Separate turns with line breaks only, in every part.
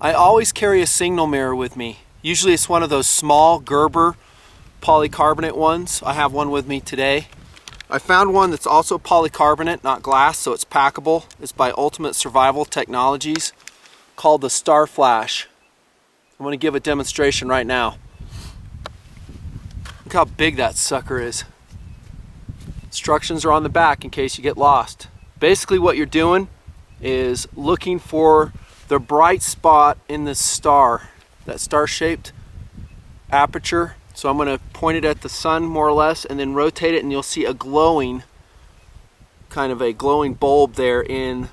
I always carry a signal mirror with me. Usually it's one of those small Gerber polycarbonate ones. I have one with me today. I found one that's also polycarbonate, not glass, so it's packable. It's by Ultimate Survival Technologies, called the Star Flash. I'm going to give a demonstration right now. Look how big that sucker is. Instructions are on the back in case you get lost. Basically what you're doing is looking for the bright spot in the star, that star-shaped aperture. So I'm going to point it at the sun more or less and then rotate it, and you'll see a glowing, kind of a glowing bulb there in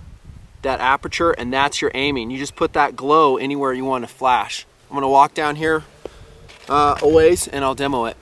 that aperture, and that's your aiming. You just put that glow anywhere you want to flash. I'm going to walk down here a ways and I'll demo it.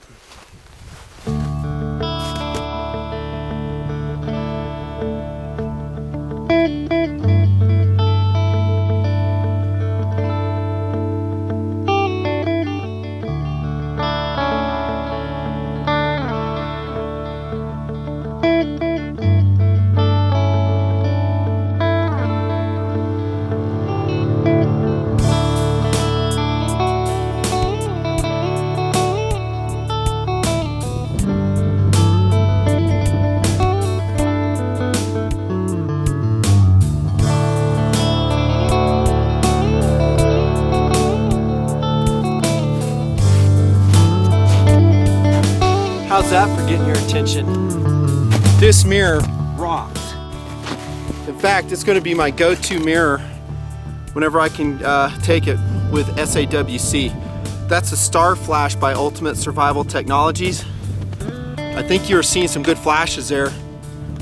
How's that for getting your attention? This mirror rocks. In fact, it's going to be my go-to mirror whenever I can take it with SAWC. That's a Star Flash by Ultimate Survival Technologies. I think you were seeing some good flashes there.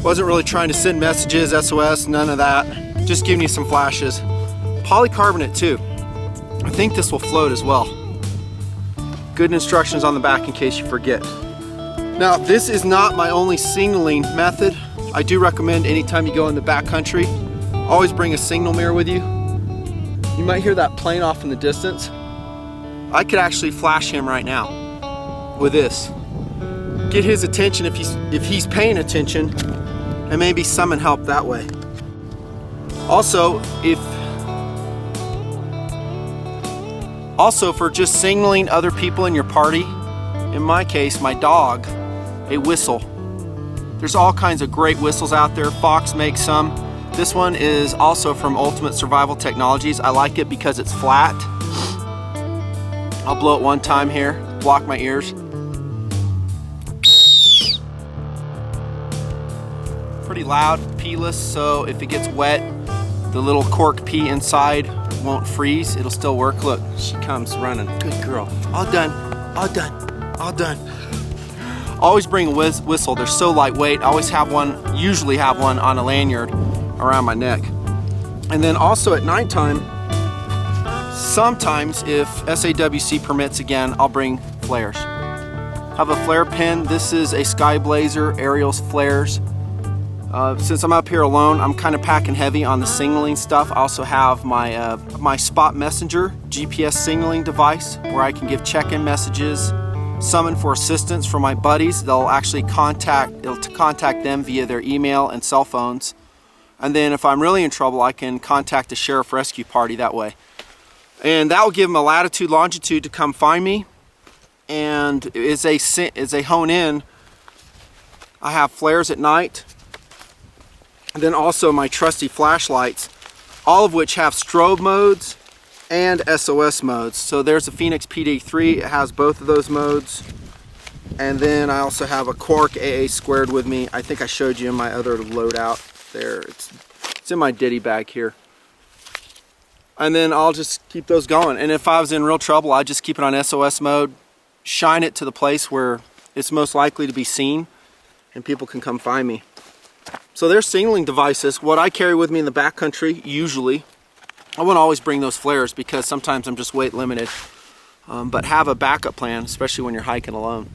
Wasn't really trying to send messages, SOS, none of that. Just giving you some flashes. Polycarbonate too. I think this will float as well. Good instructions on the back in case you forget. Now, this is not my only signaling method. I do recommend anytime you go in the backcountry, always bring a signal mirror with you. You might hear that plane off in the distance. I could actually flash him right now with this. Get his attention if he's paying attention, and maybe summon help that way. Also, for just signaling other people in your party, in my case, my dog, a whistle. There's all kinds of great whistles out there. Fox makes some. This one is also from Ultimate Survival Technologies. I like it because it's flat. I'll blow it one time here, block my ears. Pretty loud, peeless, so if it gets wet, the little cork pea inside won't freeze. It'll still work. Look, she comes running. Good girl. All done, all done, all done. Always bring a whistle. They're so lightweight. I always have one, usually have one on a lanyard around my neck. And then also at nighttime, sometimes if SAWC permits again, I'll bring flares. I have a flare pin. This is a Sky Blazer Aerials flares. Since I'm up here alone, I'm kind of packing heavy on the signaling stuff. I also have my my Spot Messenger GPS signaling device where I can give check-in messages, summon for assistance from my buddies. They'll actually contact them via their email and cell phones. And then if I'm really in trouble, I can contact the sheriff rescue party that way. And that will give them a latitude, longitude to come find me. And as they hone in, I have flares at night. And then also my trusty flashlights, all of which have strobe modes and SOS modes. So there's a Phoenix PD3, it has both of those modes. And then I also have a Quark AA squared with me. I think I showed you in my other loadout there. It's in my ditty bag here. And then I'll just keep those going. And if I was in real trouble, I'd just keep it on SOS mode, shine it to the place where it's most likely to be seen, and people can come find me. So there's signaling devices. What I carry with me in the backcountry, usually, I won't always bring those flares because sometimes I'm just weight limited. But have a backup plan, especially when you're hiking alone.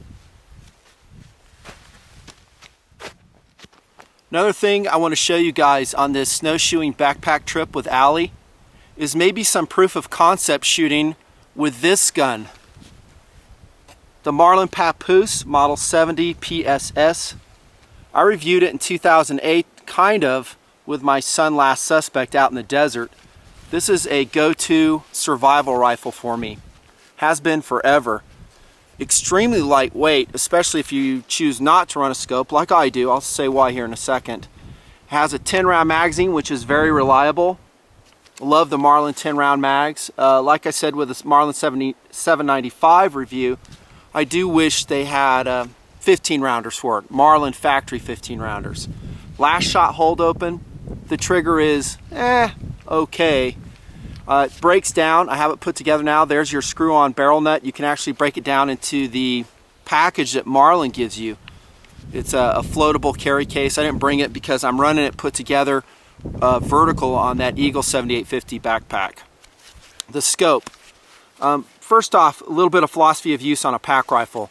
Another thing I want to show you guys on this snowshoeing backpack trip with Allie is maybe some proof of concept shooting with this gun. The Marlin Papoose Model 70 PSS. I reviewed it in 2008, kind of, with my son Last Suspect out in the desert. This is a go-to survival rifle for me. Has been forever. Extremely lightweight, especially if you choose not to run a scope like I do. I'll say why here in a second. Has a 10-round magazine, which is very reliable. Love the Marlin 10-round mags. Like I said with this Marlin 795 review, I do wish they had 15-rounders for it. Marlin factory 15-rounders. Last shot hold open. The trigger is okay. It breaks down. I have it put together now. There's your screw-on barrel nut. You can actually break it down into the package that Marlin gives you. It's a floatable carry case. I didn't bring it because I'm running it put together vertical on that Eagle 7850 backpack. The scope. First off, a little bit of philosophy of use on a pack rifle.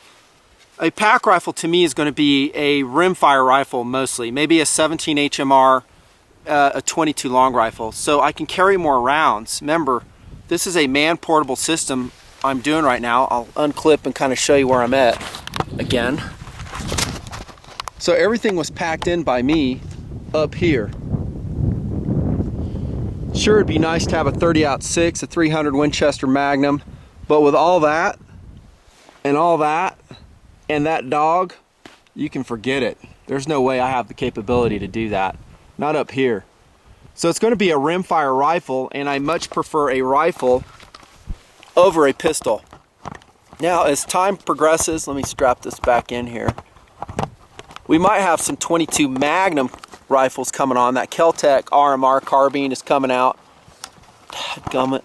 A pack rifle to me is going to be a rimfire rifle mostly, maybe a 17 HMR, a 22 long rifle, so I can carry more rounds. Remember, this is a man-portable system I'm doing right now. I'll unclip and kind of show you where I'm at again. So everything was packed in by me up here. Sure, it'd be nice to have a 30-06, a 300 Winchester Magnum, but with all that, and that dog, you can forget it. There's no way I have the capability to do that. Not up here. So it's going to be a rimfire rifle, and I much prefer a rifle over a pistol. Now, as time progresses, let me strap this back in here. We might have some 22 Magnum rifles coming on. That Kel-Tec RMR carbine is coming out. Dadgummit.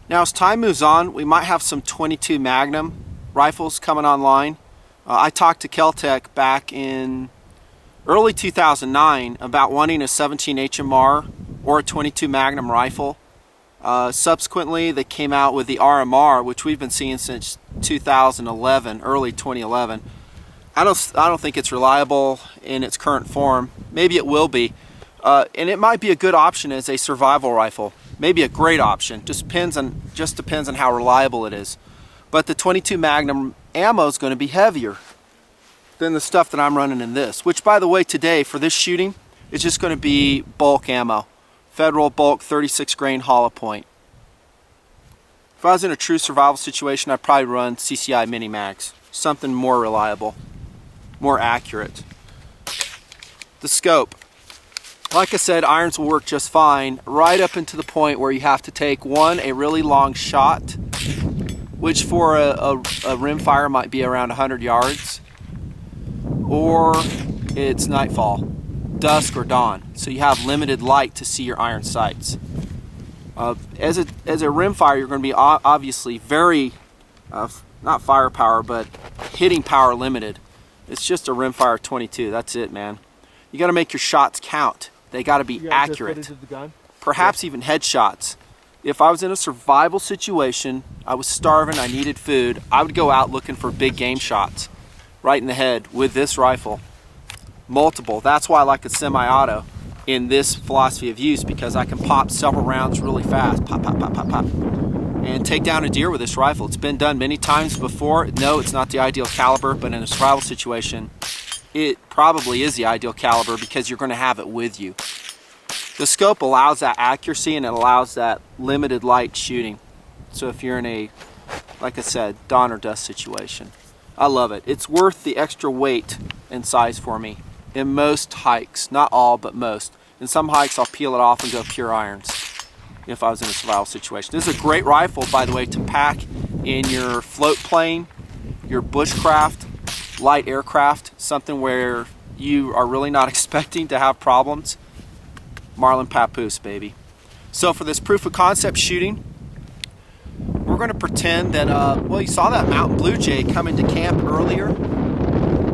Now, as time moves on, we might have some 22 Magnum rifles coming online. I talked to Kel-Tec back in early 2009 about wanting a 17 HMR or a 22 Magnum rifle. Subsequently, they came out with the RMR, which we've been seeing since 2011, early 2011. I don't think it's reliable in its current form. Maybe it will be, and it might be a good option as a survival rifle. Maybe a great option. Just depends on how reliable it is. But the 22 Magnum ammo is going to be heavier than the stuff that I'm running in this, which, by the way, today for this shooting is just going to be bulk ammo, Federal bulk 36 grain hollow point. If I was in a true survival situation, I'd probably run CCI mini mags, something more reliable, more accurate. The scope, like I said, irons will work just fine right up into the point where you have to take a really long shot, which for a rimfire might be around 100 yards. Or it's nightfall, dusk or dawn, so you have limited light to see your iron sights. As a rimfire, you're going to be obviously very, not firepower, but hitting power limited. It's just a rimfire 22, that's it, man. You got to make your shots count. They got to be accurate. Of the gun? Perhaps even headshots. If I was in a survival situation, I was starving, I needed food, I would go out looking for big game shots. Right in the head with this rifle. Multiple. That's why I like a semi-auto in this philosophy of use, because I can pop several rounds really fast. Pop, pop, pop, pop, pop. And take down a deer with this rifle. It's been done many times before. No, it's not the ideal caliber, but in a survival situation, it probably is the ideal caliber because you're going to have it with you. The scope allows that accuracy and it allows that limited light shooting. So if you're in a, like I said, dawn or dusk situation. I love it. It's worth the extra weight and size for me in most hikes. Not all, but most. In some hikes, I'll peel it off and go pure irons if I was in a survival situation. This is a great rifle, by the way, to pack in your float plane, your bushcraft, light aircraft, something where you are really not expecting to have problems. Marlin Papoose, baby. So for this proof of concept shooting, we're going to pretend that, well, you saw that mountain blue jay come into camp earlier.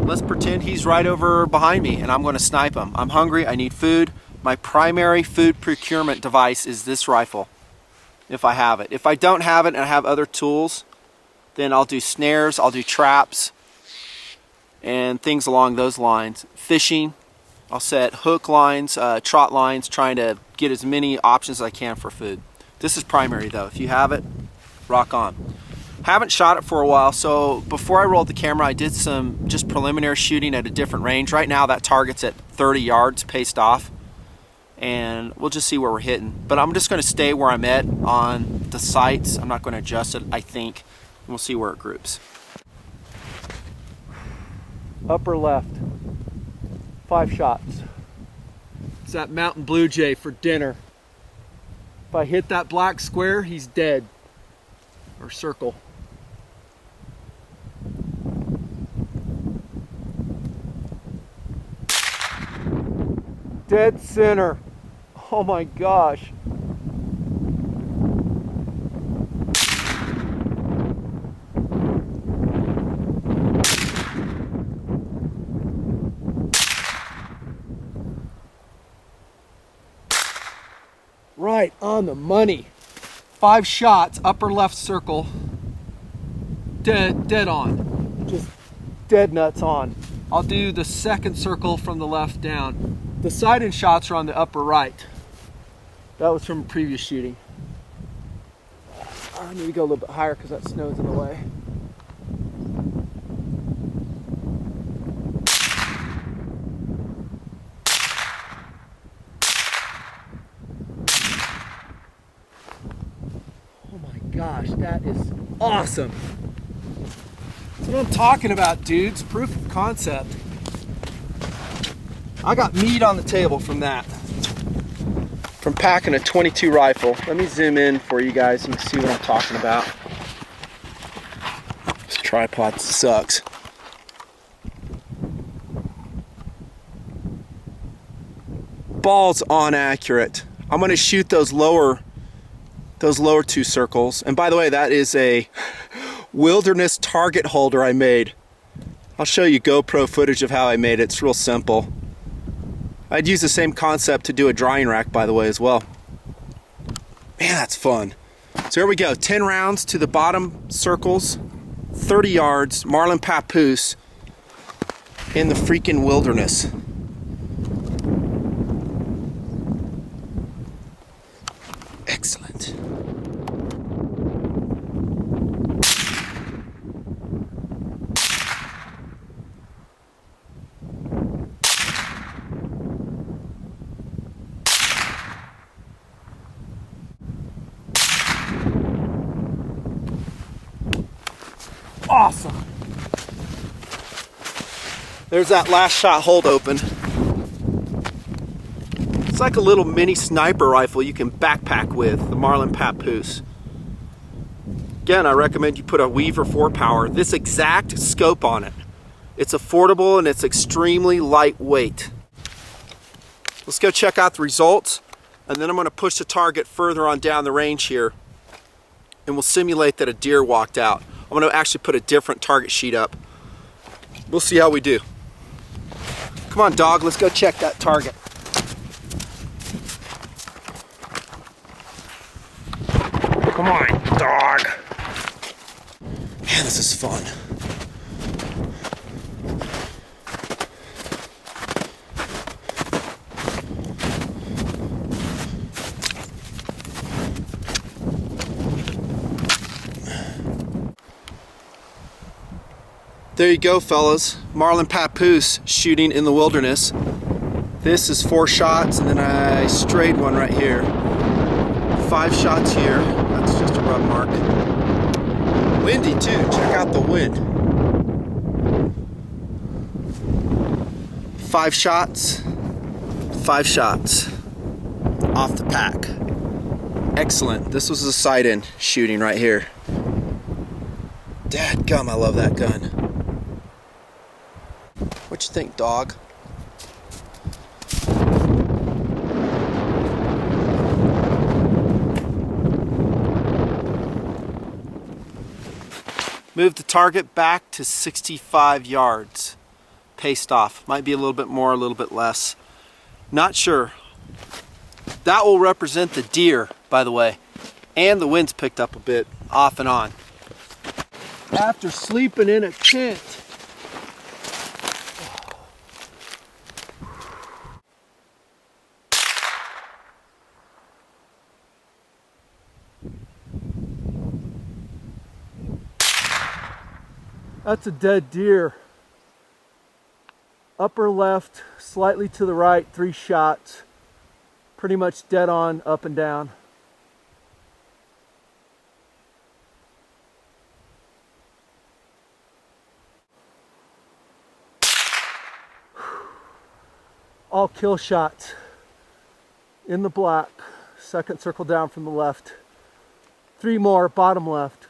Let's pretend he's right over behind me and I'm going to snipe him. I'm hungry, I need food. My primary food procurement device is this rifle, if I have it. If I don't have it and I have other tools, then I'll do snares, I'll do traps, and things along those lines. Fishing, I'll set hook lines, trot lines, trying to get as many options as I can for food. This is primary though. If you have it, rock on. Haven't shot it for a while, so before I rolled the camera, I did some just preliminary shooting at a different range. Right now that target's at 30 yards paced off. and we'll just see where we're hitting. But I'm just going to stay where I'm at on the sights. I'm not going to adjust it, I think. And we'll see where it groups. Upper left, 5 shots. It's that mountain blue jay for dinner. If I hit that black square, he's dead. Or circle. Dead center. Oh my gosh. Right on the money. 5 shots, upper left circle. Dead on. Just dead nuts on. I'll do the second circle from the left down. The sight-in shots are on the upper right. That was from a previous shooting. I need to go a little bit higher because that snow's in the way. Oh my gosh, that is awesome. That's what I'm talking about, dudes. Proof of concept. I got meat on the table from that. From packing a .22 rifle. Let me zoom in for you guys and see what I'm talking about. This tripod sucks. Balls on accurate. I'm gonna shoot those lower 2 circles. And by the way, that is a wilderness target holder I made. I'll show you GoPro footage of how I made it. It's real simple. I'd use the same concept to do a drying rack, by the way, as well. Man, that's fun. So here we go, 10 rounds to the bottom circles, 30 yards, marlin papoose in the freaking wilderness. Excellent. Awesome. There's that last shot hold open. It's like a little mini sniper rifle you can backpack with, the Marlin Papoose. Again, I recommend you put a Weaver 4-power, this exact scope on it. It's affordable and it's extremely lightweight. Let's go check out the results, and then I'm going to push the target further on down the range here, and we'll simulate that a deer walked out. I'm going to actually put a different target sheet up. We'll see how we do. Come on, dog, let's go check that target. Come on, dog. Man, this is fun. There you go, fellas. Marlin Papoose shooting in the wilderness. This is 4 shots, and then I strayed one right here. 5 shots here. That's just a rub mark. Windy too. Check out the wind. 5 shots. 5 shots. Off the pack. Excellent. This was a sight-in shooting right here. Dadgum, I love that gun. What you think, dog? Move the target back to 65 yards. Paced off. Might be a little bit more, a little bit less. Not sure. That will represent the deer, by the way. And the wind's picked up a bit, off and on. After sleeping in a tent. That's a dead deer. Upper left, slightly to the right, 3 shots. pretty much dead on, up and down. All kill shots in the black. Second circle down from the left. 3 more, bottom left.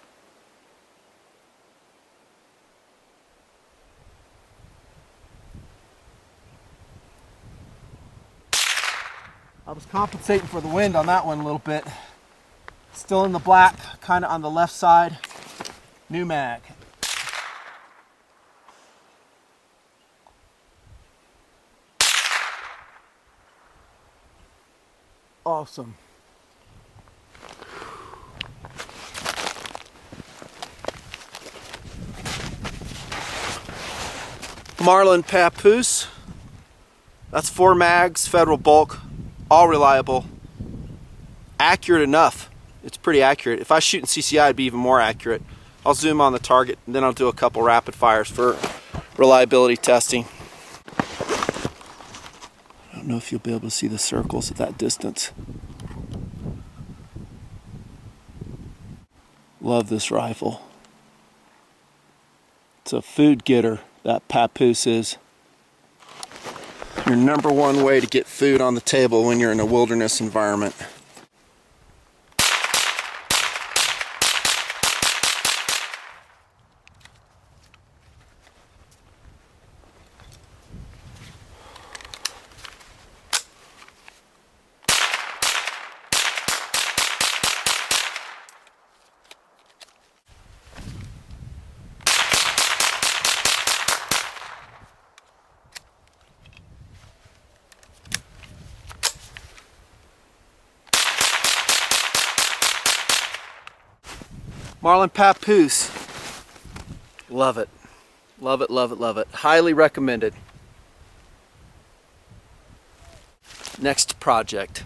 I was compensating for the wind on that one a little bit. Still in the black, kind of on the left side. New mag. Awesome. Marlin Papoose. That's 4 mags, federal bulk, all reliable. Accurate enough. It's pretty accurate. If I shoot in CCI, it'd be even more accurate. I'll zoom on the target, and then I'll do a couple rapid fires for reliability testing. I don't know if you'll be able to see the circles at that distance. Love this rifle. It's a food getter, that Papoose is. Your #1 way to get food on the table when you're in a wilderness environment. Marlin Papoose. Love it. Love it, love it, love it. Highly recommended. Next project.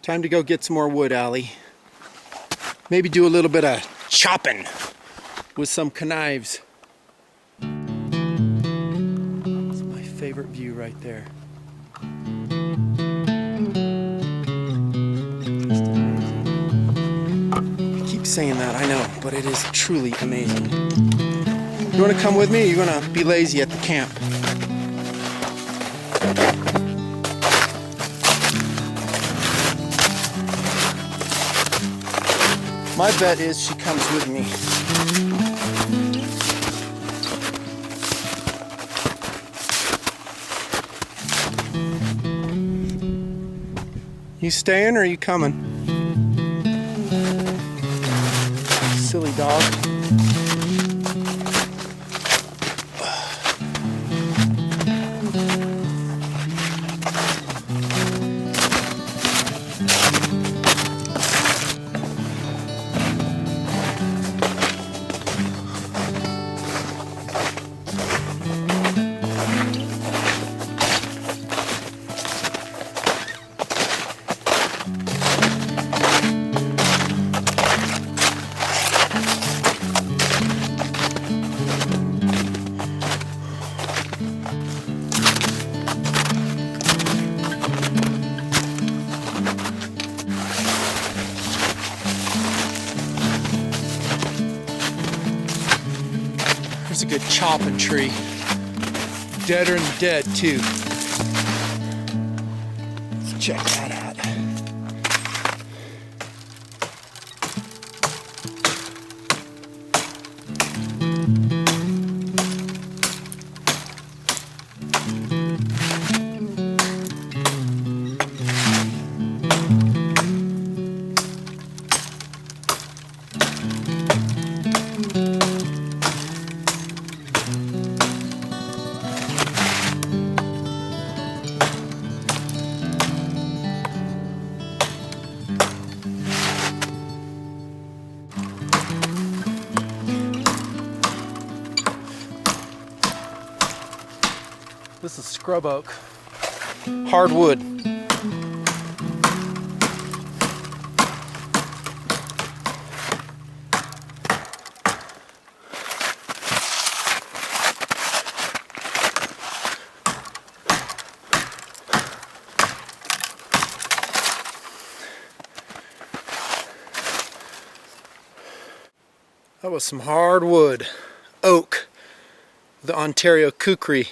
Time to go get some more wood, Allie. Maybe do a little bit of chopping with some knives. That's my favorite view right there. Saying that, I know, but it is truly amazing. You want to come with me, or you're going to be lazy at the camp? My bet is she comes with me. You staying or are you coming? Silly dog. There's a good chopping tree. Deader than dead, too. Let's check that out. This is scrub oak, hardwood. That was some hardwood oak, the Ontario Kukri.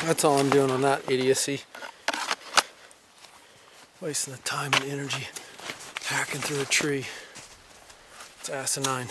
That's all I'm doing on that idiocy. Wasting the time and energy hacking through a tree. It's asinine.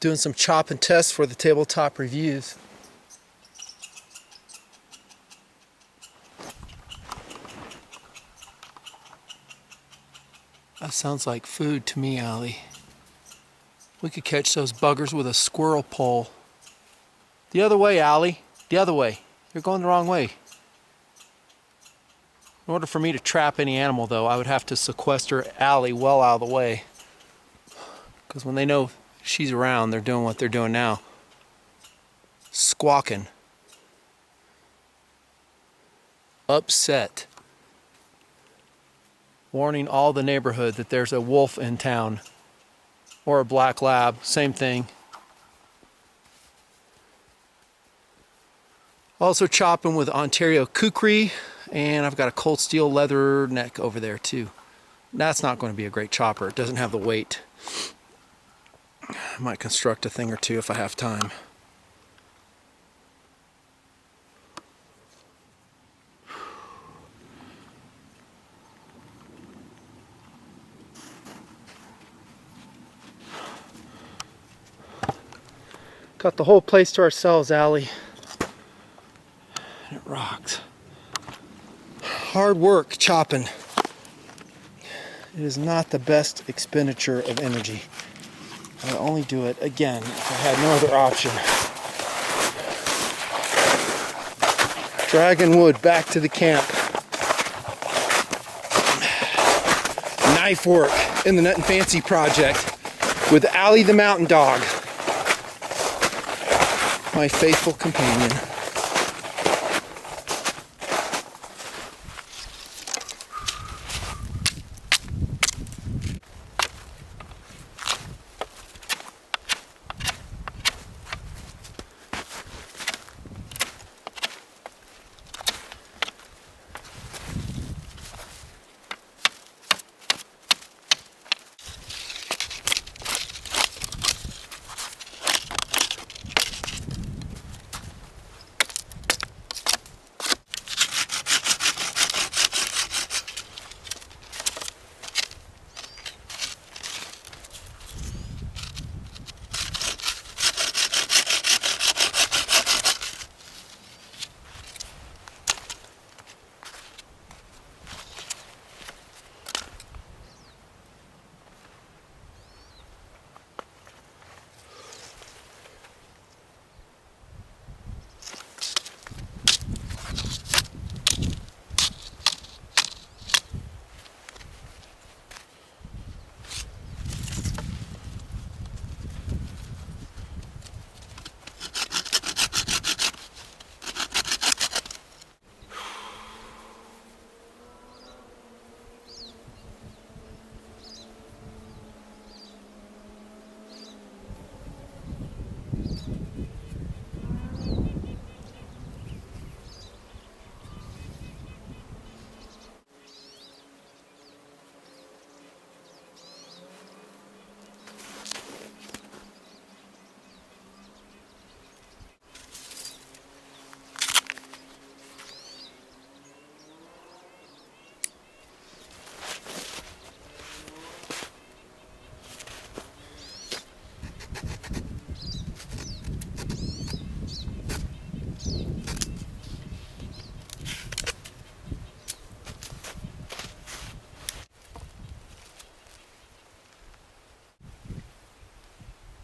Doing some chop and tests for the tabletop reviews. That sounds like food to me, Allie. We could catch those buggers with a squirrel pole. The other way, Allie. The other way. You're going the wrong way. In order for me to trap any animal, though, I would have to sequester Allie well out of the way. Because when they know she's around, they're doing what they're doing now. Squawking. Upset. Warning all the neighborhood that there's a wolf in town. Or a black lab, same thing. Also chopping with Ontario Kukri, and I've got a cold steel leather neck over there too. That's not going to be a great chopper. It doesn't have the weight. I might construct a thing or two if I have time. Got the whole place to ourselves, Allie. It rocks. Hard work chopping. It is not the best expenditure of energy. I would only do it again if I had no other option. Dragging wood back to the camp. Knife work in the Nutnfancy project with Allie the mountain dog, my faithful companion.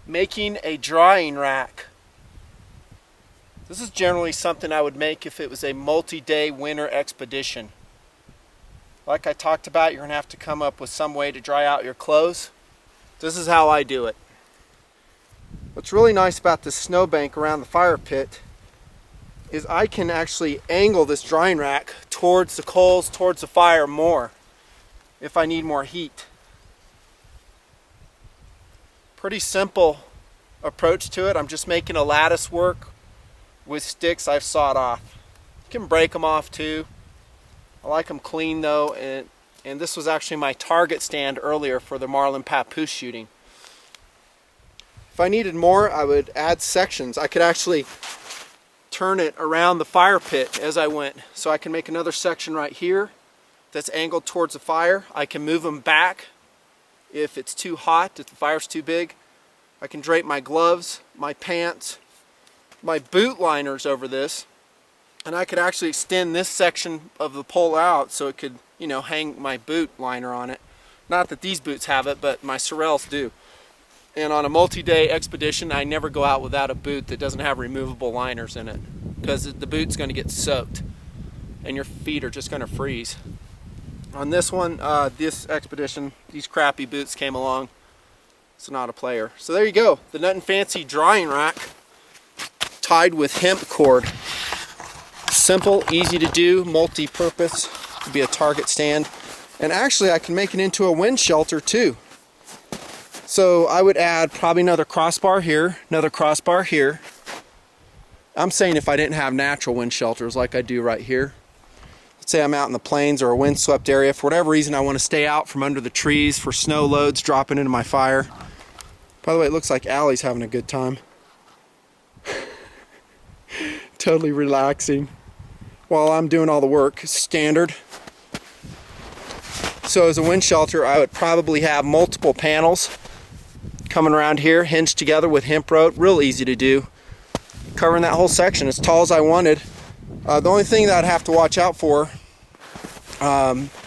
Making a drying rack. This is generally something I would make if it was a multi-day winter expedition. Like I talked about, you're going to have to come up with some way to dry out your clothes. This is how I do it. What's really nice about this snowbank around the fire pit is I can actually angle this drying rack towards the coals, towards the fire more if I need more heat. Pretty simple approach to it. I'm just making a lattice work with sticks I've sawed off. You can break them off too. I like them clean though, and this was actually my target stand earlier for the marlin papoose shooting. If I needed more, I would add sections. I could actually turn it around the fire pit as I went. So I can make another section right here that's angled towards the fire. I can move them back if it's too hot, if the fire's too big. I can drape my gloves, my pants, my boot liners over this, and I could actually extend this section of the pole out so it could, you know, hang my boot liner on it. Not that these boots have it, but my Sorels do. And on a multi-day expedition, I never go out without a boot that doesn't have removable liners in it, because the boot's going to get soaked and your feet are just going to freeze. On this one, this expedition, these crappy boots came along. It's not a player. So there you go, the Nutnfancy drying rack tied with hemp cord. Simple, easy to do, multi-purpose. Could be a target stand. And actually I can make it into a wind shelter too. So I would add probably another crossbar here, another crossbar here. I'm saying if I didn't have natural wind shelters like I do right here. Let's say I'm out in the plains or a windswept area. For whatever reason I want to stay out from under the trees for snow loads dropping into my fire. By the way, it looks like Allie's having a good time. Totally relaxing while I'm doing all the work. Standard. So as a wind shelter, I would probably have multiple panels coming around here, hinged together with hemp rope. Real easy to do. Covering that whole section as tall as I wanted. The only thing that I'd have to watch out for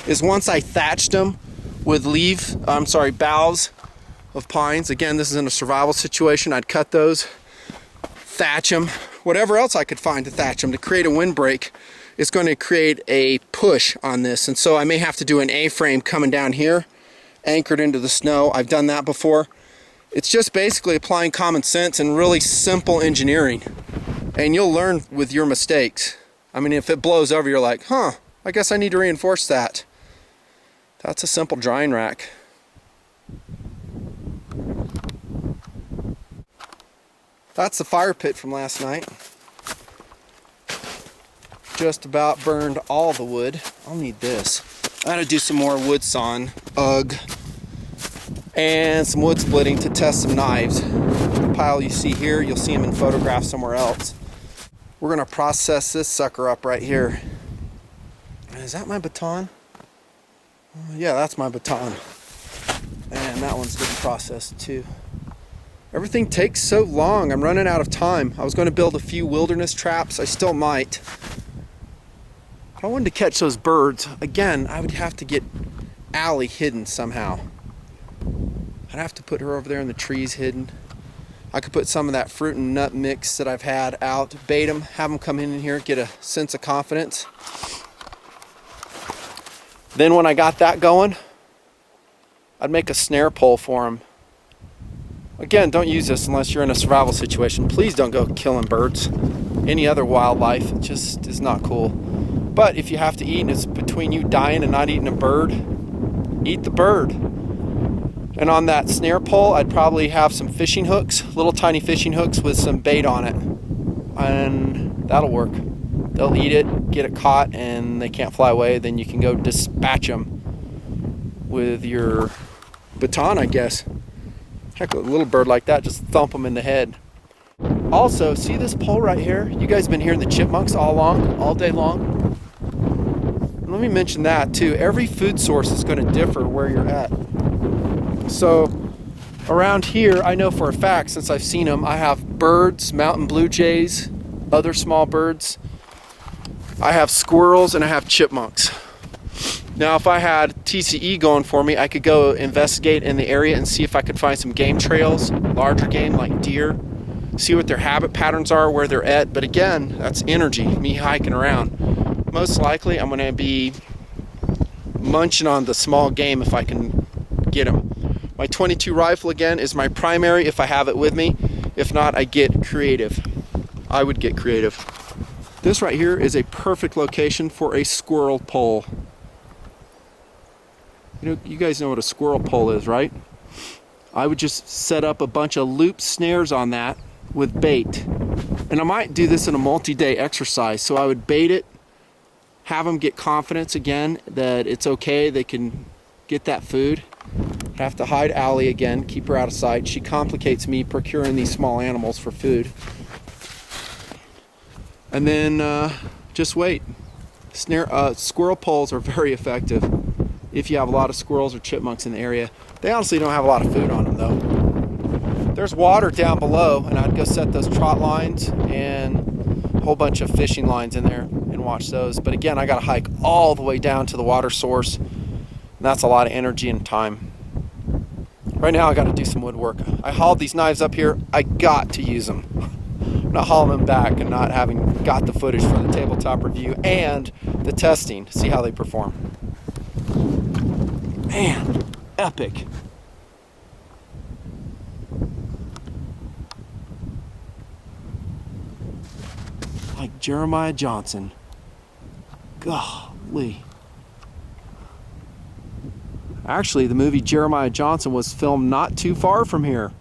is once I thatched them with boughs of pines. Again, this is in a survival situation. I'd cut those, thatch them, whatever else I could find to thatch them to create a windbreak. It's going to create a push on this, and so I may have to do an A-frame coming down here, anchored into the snow. I've done that before. It's just basically applying common sense and really simple engineering, and you'll learn with your mistakes. I mean, if it blows over, you're like, huh, I guess I need to reinforce that. That's a simple drying rack. That's the fire pit from last night. Just about burned all the wood. I'll need this. I gotta do some more wood sawing. Ugh. And some wood splitting to test some knives. The pile you see here, you'll see them in photographs somewhere else. We're gonna process this sucker up right here. Is that my baton? Yeah, that's my baton. And that one's getting processed too. Everything takes so long. I'm running out of time. I was going to build a few wilderness traps. I still might. I wanted to catch those birds. Again, I would have to get Allie hidden somehow. I'd have to put her over there in the trees hidden. I could put some of that fruit and nut mix that I've had out, bait them, have them come in here, get a sense of confidence. Then when I got that going, I'd make a snare pole for them. Again, don't use this unless you're in a survival situation. Please don't go killing birds. Any other wildlife, it just is not cool. But if you have to eat and it's between you dying and not eating a bird, eat the bird. And on that snare pole, I'd probably have some fishing hooks, little tiny fishing hooks with some bait on it. And that'll work. They'll eat it, get it caught, and they can't fly away. Then you can go dispatch them with your baton, I guess. Heck, a little bird like that, just thump them in the head. Also, see this pole right here? You guys have been hearing the chipmunks all day long. Let me mention that too. Every food source is going to differ where you're at. So around here, I know for a fact, since I've seen them, I have birds, mountain blue jays, other small birds. I have squirrels and I have chipmunks. Now, if I had TCE going for me, I could go investigate in the area and see if I could find some game trails, larger game like deer, see what their habit patterns are, where they're at. But again, that's energy, me hiking around. Most likely, I'm going to be munching on the small game if I can get them. My .22 rifle, again, is my primary if I have it with me. If not, I get creative. I would get creative. This right here is a perfect location for a squirrel pole. You know, you guys know what a squirrel pole is, right? I would just set up a bunch of loop snares on that with bait. And I might do this in a multi-day exercise. So I would bait it, have them get confidence again that it's okay, they can get that food. I have to hide Allie again, keep her out of sight. She complicates me procuring these small animals for food. And then just wait. Squirrel poles are very effective if you have a lot of squirrels or chipmunks in the area. They honestly don't have a lot of food on them though. There's water down below, and I'd go set those trot lines and a whole bunch of fishing lines in there and watch those. But again, I gotta hike all the way down to the water source, and that's a lot of energy and time. Right now I gotta do some woodwork. I hauled these knives up here, I got to use them. I'm not hauling them back and not having got the footage for the tabletop review and the testing to see how they perform. Man, epic. Like Jeremiah Johnson. Golly. Actually, the movie Jeremiah Johnson was filmed not too far from here.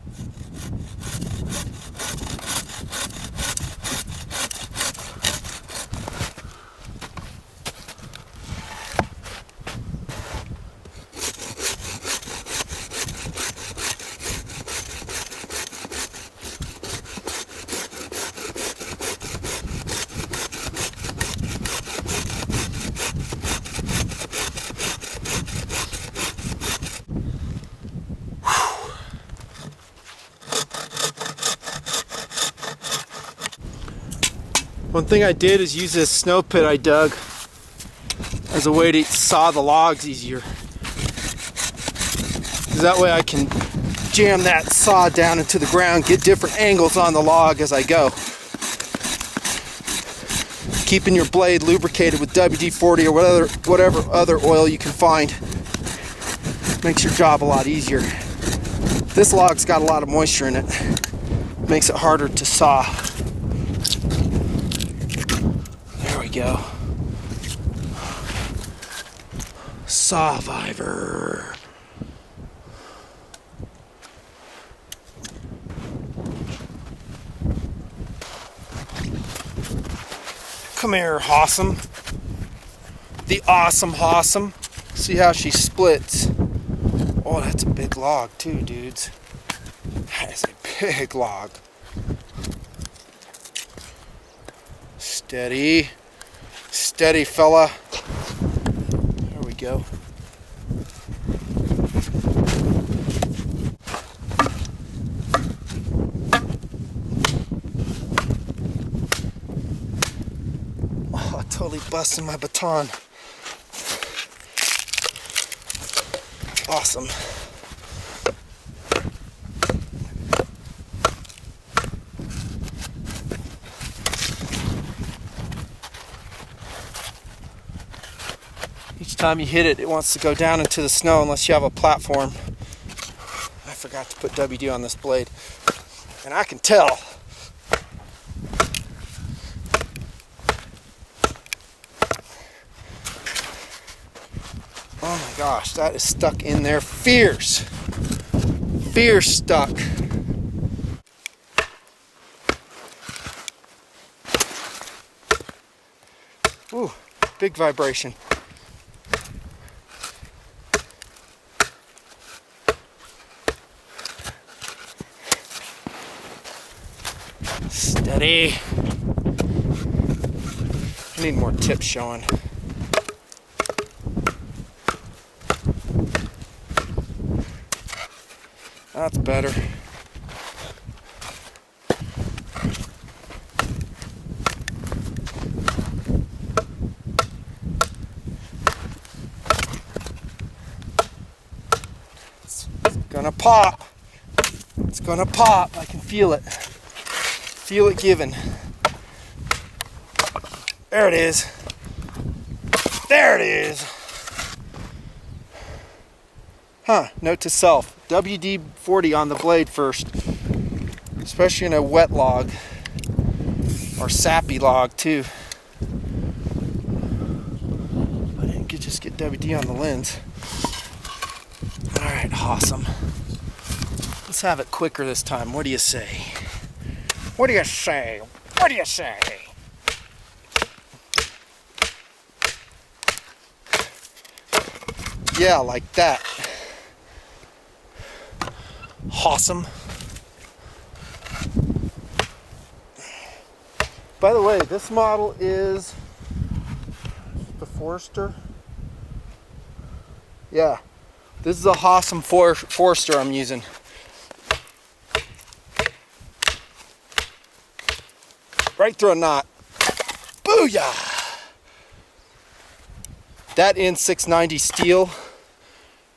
One thing I did is use this snow pit I dug as a way to saw the logs easier. Because that way I can jam that saw down into the ground, get different angles on the log as I go. Keeping your blade lubricated with WD-40 or whatever other oil you can find makes your job a lot easier. This log's got a lot of moisture in it. Makes it harder to saw. Go. Survivor. Come here, Hossum. The awesome Hossum. See how she splits. Oh, that's a big log too, dudes. That is a big log. Steady. Steady, fella. There we go. Oh, I totally busted my baton. Awesome. Each time you hit it, it wants to go down into the snow unless you have a platform. I forgot to put WD on this blade, and I can tell. Oh my gosh, that is stuck in there fierce. Fierce stuck. Ooh, big vibration. Steady. I need more tips showing. That's better. Gonna pop. It's gonna pop. I can feel it. Feel it giving. There it is. There it is. Huh, note to self. WD-40 on the blade first. Especially in a wet log. Or sappy log too. I didn't just get WD on the lens. Alright, awesome. Let's have it quicker this time. What do you say? What do you say? What do you say? Yeah, like that. Awesome. By the way, this model is the Forester. Yeah, this is a awesome Forester I'm using. Right through a knot. Booyah! That N690 steel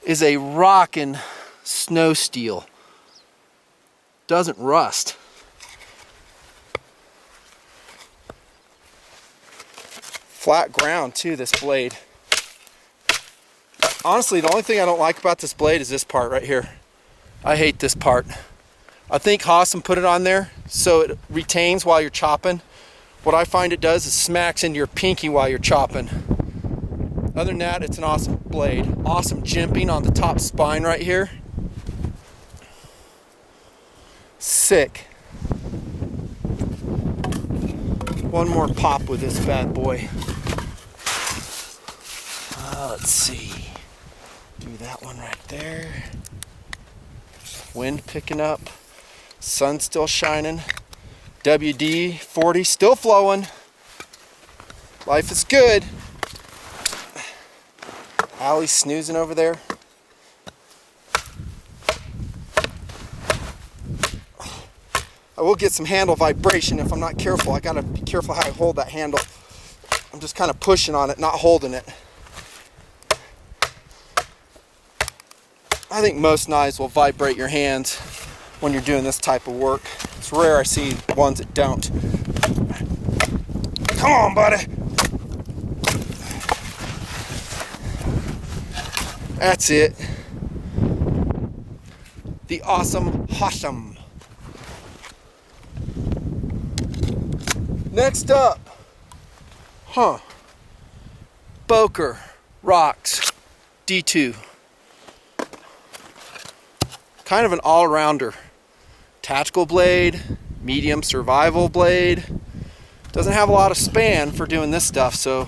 is a rockin' snow steel. Doesn't rust. Flat ground too, this blade. Honestly, the only thing I don't like about this blade is this part right here. I hate this part. I think Hossam put it on there so it retains while you're chopping. What I find it does is smacks into your pinky while you're chopping. Other than that, it's an awesome blade. Awesome jimping on the top spine right here. Sick. One more pop with this bad boy. Let's see. Do that one right there. Wind picking up. Sun still shining. WD-40 still flowing. Life is good. Allie's snoozing over there. I will get some handle vibration if I'm not careful. I gotta be careful how I hold that handle. I'm just kind of pushing on it, not holding it. I think most knives will vibrate your hands when you're doing this type of work. It's rare I see ones that don't. Come on, buddy. That's it. The awesome Hossam. Next up, Boker Vox D2. Kind of an all-rounder. Tactical blade, medium survival blade. Doesn't have a lot of span for doing this stuff, so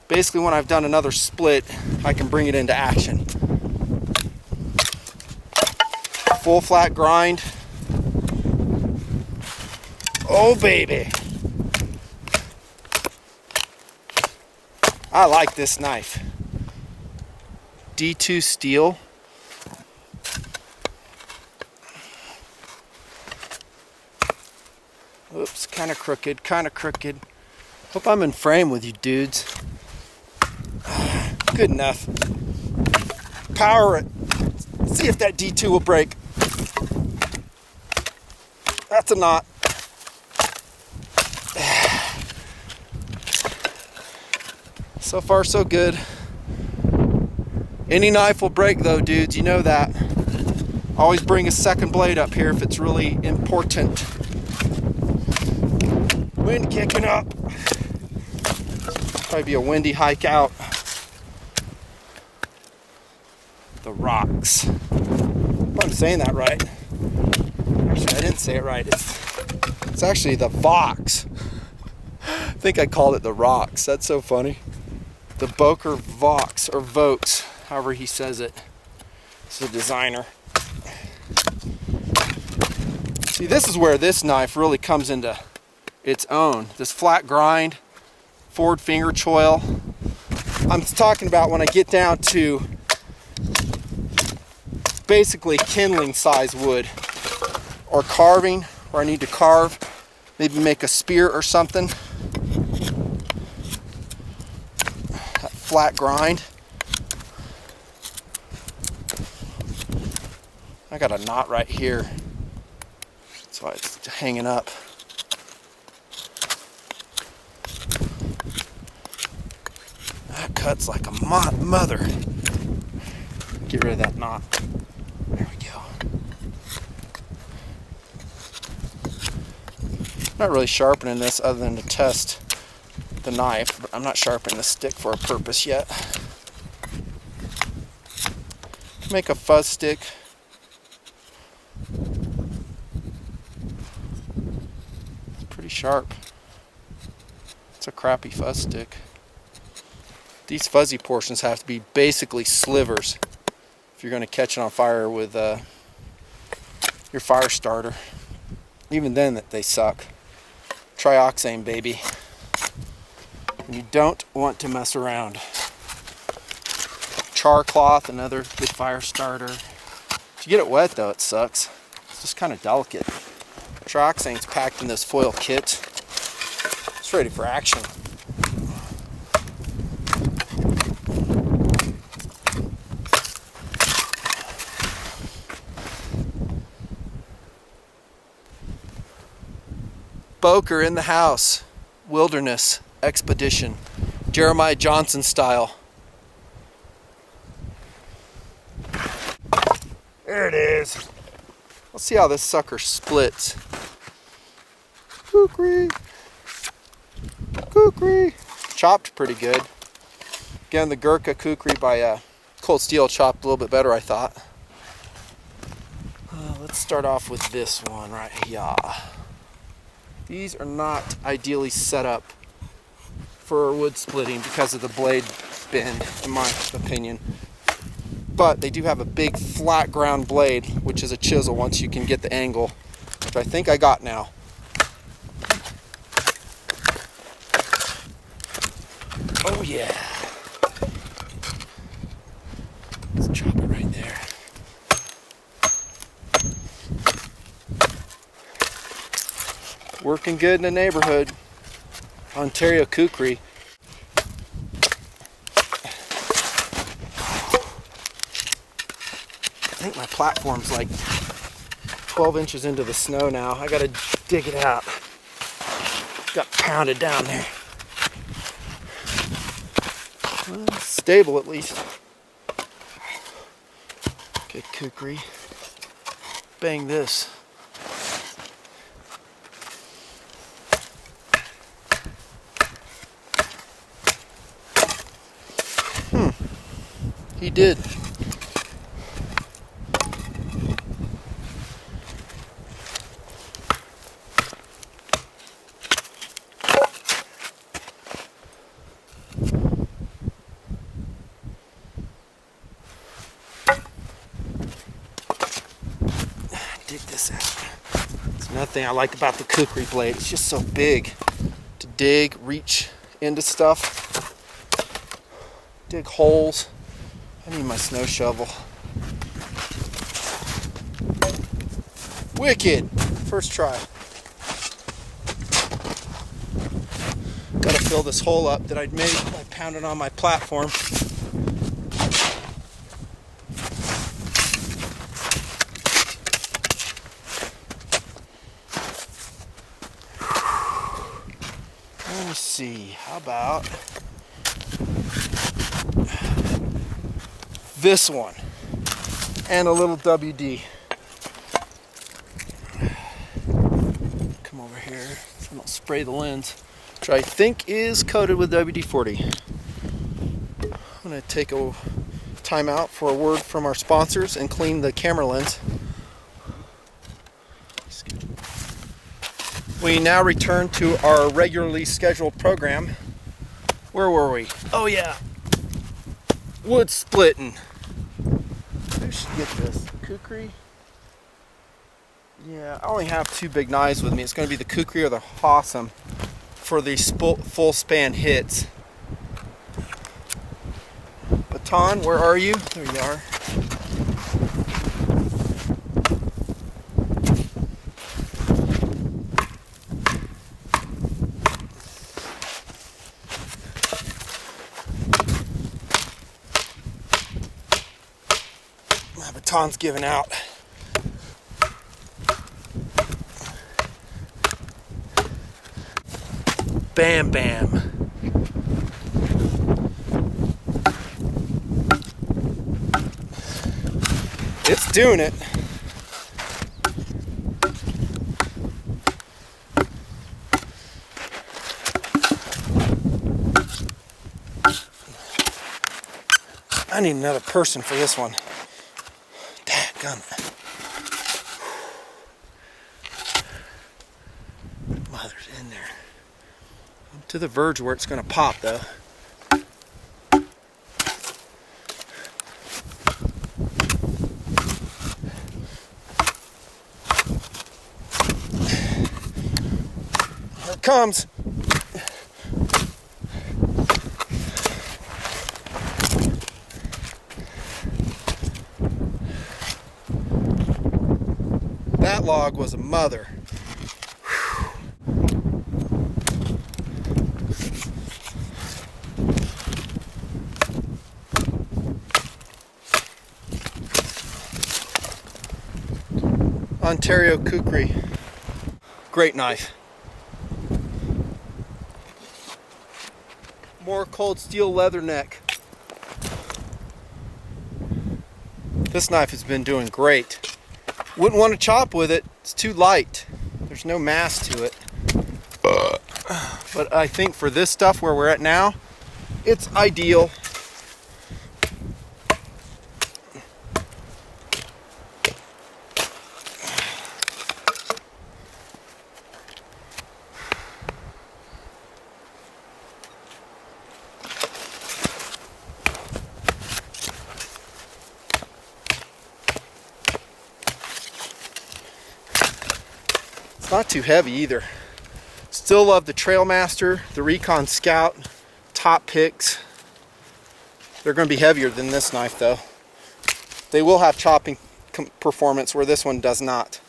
basically when I've done another split, I can bring it into action. Full flat grind. Oh baby. I like this knife. D2 steel. Oops, kind of crooked, kind of crooked. Hope I'm in frame with you dudes. Good enough. Power it. See if that D2 will break. That's a knot. So far, so good. Any knife will break though, dudes, you know that. Always bring a second blade up here if it's really important. Wind kicking up. Probably be a windy hike out. The rocks. If I'm saying that right. Actually, I didn't say it right. It's actually the Vox. I think I called it the rocks. That's so funny. The Boker Vox, or Vox, however he says it. It's a designer. See, this is where this knife really comes into its own. This flat grind, forward finger choil. I'm talking about when I get down to basically kindling size wood or carving, where I need to carve, maybe make a spear or something. That flat grind. I got a knot right here. That's why it's hanging up. That cuts like a mother. Get rid of that knot. There we go. I'm not really sharpening this other than to test the knife, but I'm not sharpening the stick for a purpose yet. Make a fuzz stick. It's pretty sharp. It's a crappy fuzz stick. These fuzzy portions have to be basically slivers if you're going to catch it on fire with your fire starter. Even then, they suck. Trioxane, baby. And you don't want to mess around. Char cloth, another good fire starter. If you get it wet though, it sucks. It's just kind of delicate. Trioxane's packed in this foil kit. It's ready for action. Boker in the house. Wilderness expedition. Jeremiah Johnson style. There it is. Let's see how this sucker splits. Kukri. Kukri. Chopped pretty good. Again, the Gurkha Kukri by Cold Steel chopped a little bit better, I thought. Let's start off with this one right here. These are not ideally set up for wood splitting because of the blade bend, in my opinion. But they do have a big flat ground blade, which is a chisel once you can get the angle, which I think I got now. Oh yeah. Let's chop it right there. Working good in the neighborhood. Ontario Kukri. I think my platform's like 12 inches into the snow now. I gotta dig it out. Got pounded down there. Well, stable at least. Okay, Kukri. Bang this. He did. Dig this out. It's another thing I like about the Kukri blade. It's just so big to dig, reach into stuff, dig holes. I need my snow shovel. Wicked! First try. Gotta fill this hole up that I'd made by pounding on my platform. Let me see, how about this one and a little WD. Come over here so I don't spray the lens, which I think is coated with WD-40. I'm going to take a time out for a word from our sponsors and clean the camera lens. We now return to our regularly scheduled program. Where were we? Oh yeah, wood splitting. Who should get this? Kukri? Yeah, I only have two big knives with me. It's going to be the Kukri or the Hossam for the full span hits. Baton, where are you? There you are. My baton's giving out. Bam bam. It's doing it. I need another person for this one. Dadgummit. Mother's in there. I'm to the verge where it's gonna pop though. Here it comes. That log was a mother. Ontario Kukri. Great knife. More cold steel leather neck. This knife has been doing great. Wouldn't want to chop with it. It's too light. There's no mass to it. But I think for this stuff where we're at now, it's ideal. Not too heavy either. Still love the Trailmaster, the Recon Scout, top picks. They're going to be heavier than this knife though. They will have chopping performance where this one does not.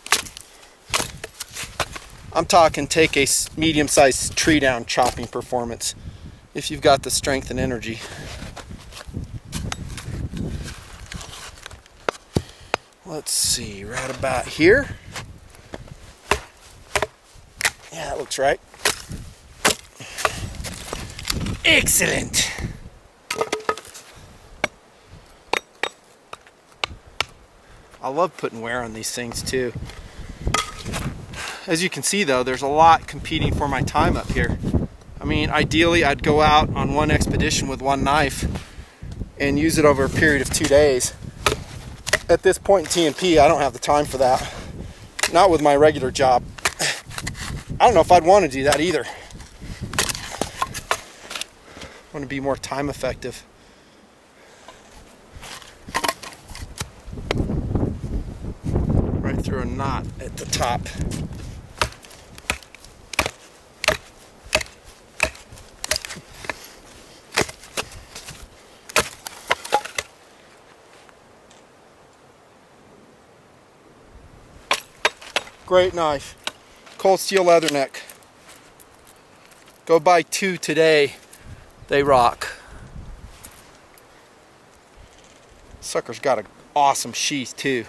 I'm talking take a medium-sized tree down chopping performance if you've got the strength and energy. Let's see, right about here. Yeah, that looks right. Excellent. I love putting wear on these things too. As you can see though, there's a lot competing for my time up here. I mean, ideally I'd go out on one expedition with one knife and use it over a period of 2 days. At this point in TMP, I don't have the time for that. Not with my regular job. I don't know if I'd want to do that either. I want to be more time effective. Right through a knot at the top. Great knife. Cold steel leather neck. Go buy 2 today. They rock. Sucker's got an awesome sheath too.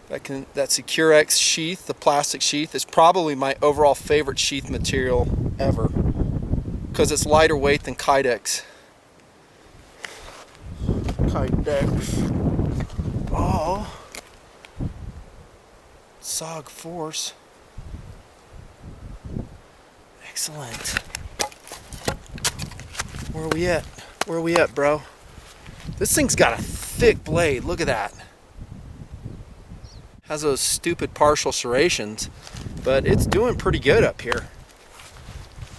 That Securex sheath, the plastic sheath, is probably my overall favorite sheath material ever because it's lighter weight than Kydex. Oh. SOG Force. Excellent. Where are we at? Where are we at, bro? This thing's got a thick blade. Look at that. Has those stupid partial serrations, but it's doing pretty good up here.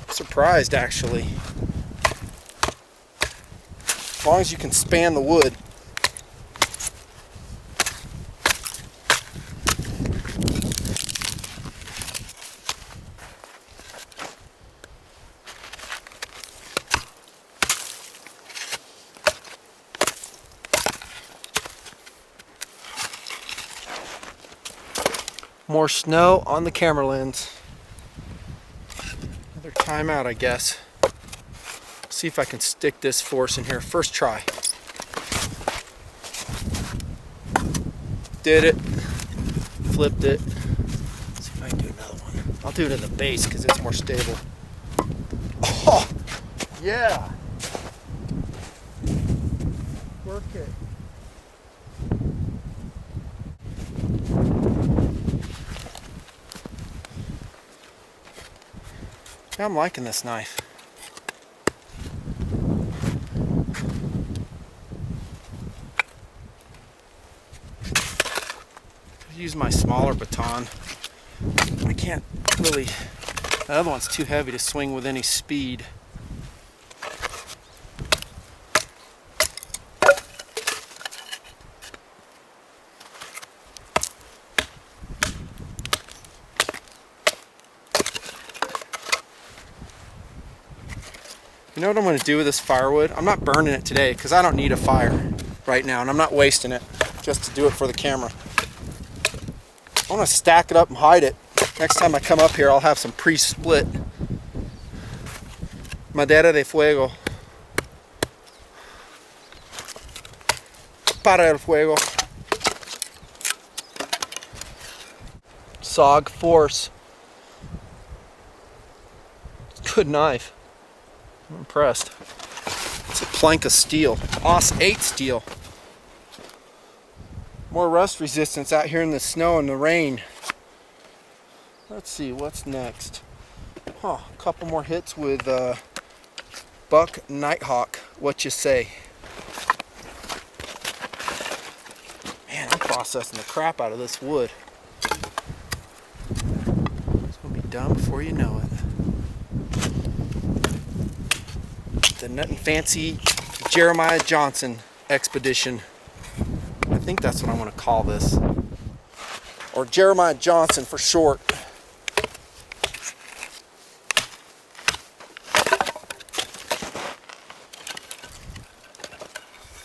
Surprised, actually. As long as you can span the wood. More snow on the camera lens. Another timeout, I guess. See if I can stick this force in here. First try. Did it. Flipped it. Let's see if I can do another one. I'll do it in the base because it's more stable. Yeah. Work it. Yeah, I'm liking this knife. I've used my smaller baton. I can't really, the other one's too heavy to swing with any speed. You know what I'm going to do with this firewood? I'm not burning it today because I don't need a fire right now, and I'm not wasting it just to do it for the camera. I want to stack it up and hide it. Next time I come up here, I'll have some pre-split. Madera de fuego. Para el fuego. Sog Force. Good knife. I'm impressed. It's a plank of steel. OS 8 steel. More rust resistance out here in the snow and the rain. Let's see, what's next? A couple more hits with Buck Nighthawk. What you say? Man, I'm processing the crap out of this wood. It's gonna be done before you know it. The Nutnfancy Jeremiah Johnson expedition. I think that's what I want to call this. Or Jeremiah Johnson for short.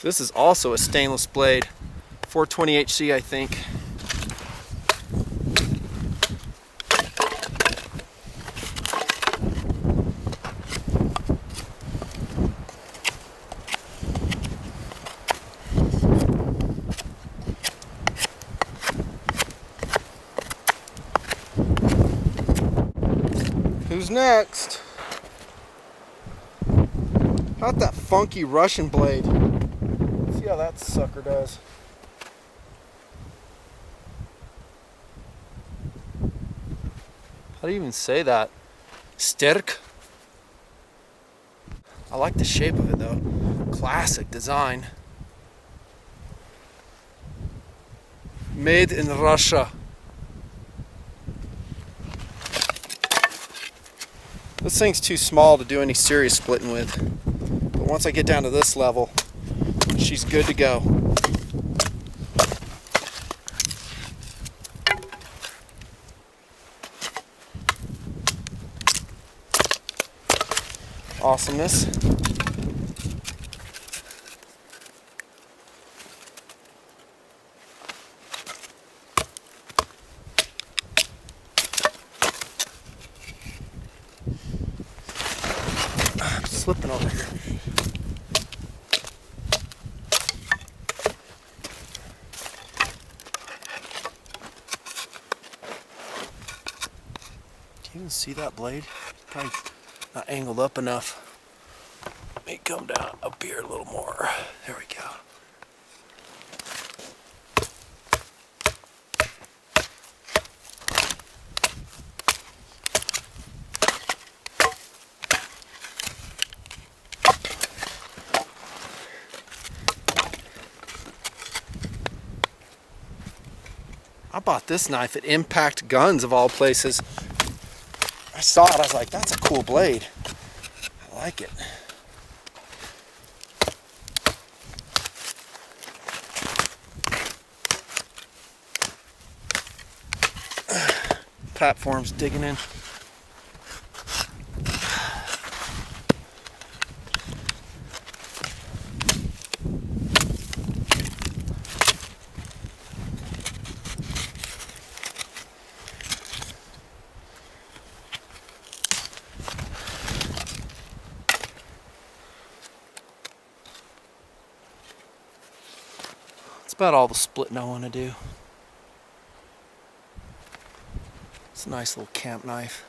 This is also a stainless blade. 420 HC, I think. Who's next? How about that funky Russian blade? See how that sucker does. How do you even say that? Sterk? I like the shape of it though. Classic design. Made in Russia. This thing's too small to do any serious splitting with. But once I get down to this level, she's good to go. Awesomeness. I'm slipping over here. Can you even see that blade? Probably not angled up enough. Let me come down up here a little more. There we go. I bought this knife at Impact Guns of all places. I saw it, I was like, that's a cool blade. I like it. Platform's digging in. That's about all the splitting I want to do. It's a nice little camp knife.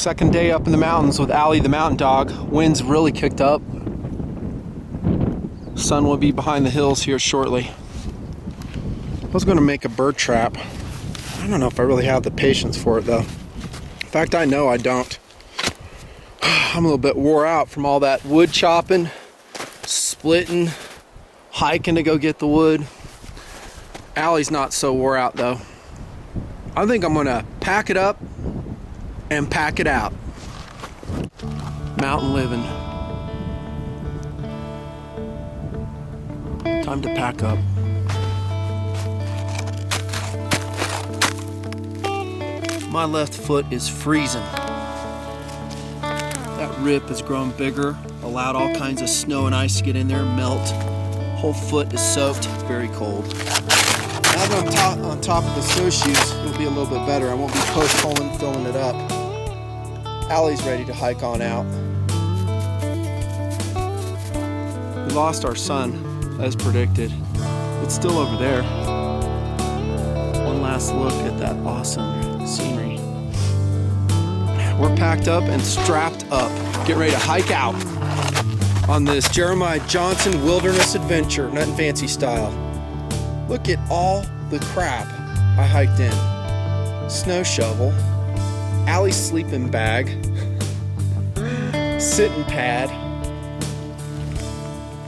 Second day up in the mountains with Allie the mountain dog. Wind's really kicked up. Sun will be behind the hills here shortly. I was going to make a bird trap. I don't know if I really have the patience for it though. In fact, I know I don't. I'm a little bit wore out from all that wood chopping, splitting, hiking to go get the wood. Allie's not so wore out though. I think I'm gonna pack it up and pack it out. Mountain living. Time to pack up. My left foot is freezing. That rip has grown bigger, allowed all kinds of snow and ice to get in there, melt. Whole foot is soaked, very cold. Now that I'm on top of the snowshoes, it'll be a little bit better. I won't be post-holing, filling it up. Allie's ready to hike on out. We lost our sun, as predicted. It's still over there. One last look at that awesome scenery. We're packed up and strapped up. Get ready to hike out on this Jeremiah Johnson wilderness adventure, Nutnfancy style. Look at all the crap I hiked in. Snow shovel, Allie's sleeping bag, sitting pad,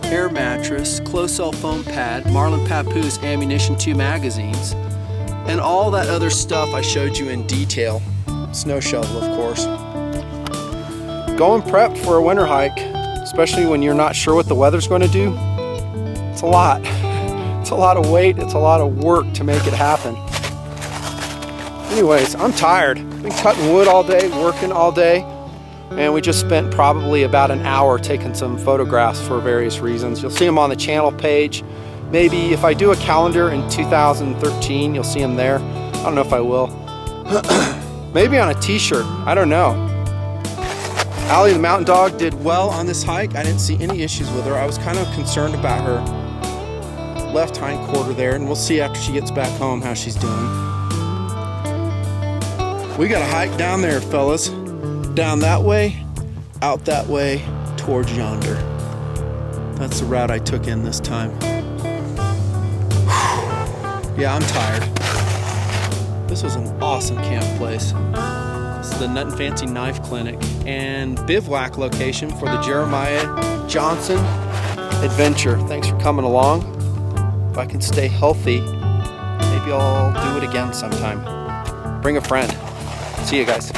air mattress, closed cell foam pad, Marlin Papoose ammunition 2 magazines, and all that other stuff I showed you in detail. Snow shovel, of course. Going prepped for a winter hike, especially when you're not sure what the weather's going to do. It's a lot. It's a lot of weight. It's a lot of work to make it happen. Anyways, I'm tired. Been cutting wood all day, working all day, and we just spent probably about an hour taking some photographs for various reasons. You'll see them on the channel page. Maybe if I do a calendar in 2013, you'll see them there. I don't know if I will. Maybe on a t-shirt, I don't know. Allie the mountain dog did well on this hike. I didn't see any issues with her. I was kind of concerned about her left hind quarter there, and we'll see after she gets back home how she's doing. We got a hike down there, fellas. Down that way, out that way, towards yonder. That's the route I took in this time. Yeah, I'm tired. This was an awesome camp place. This is the Nutnfancy Knife Clinic and bivouac location for the Jeremiah Johnson adventure. Thanks for coming along. If I can stay healthy, maybe I'll do it again sometime. Bring a friend. See you guys.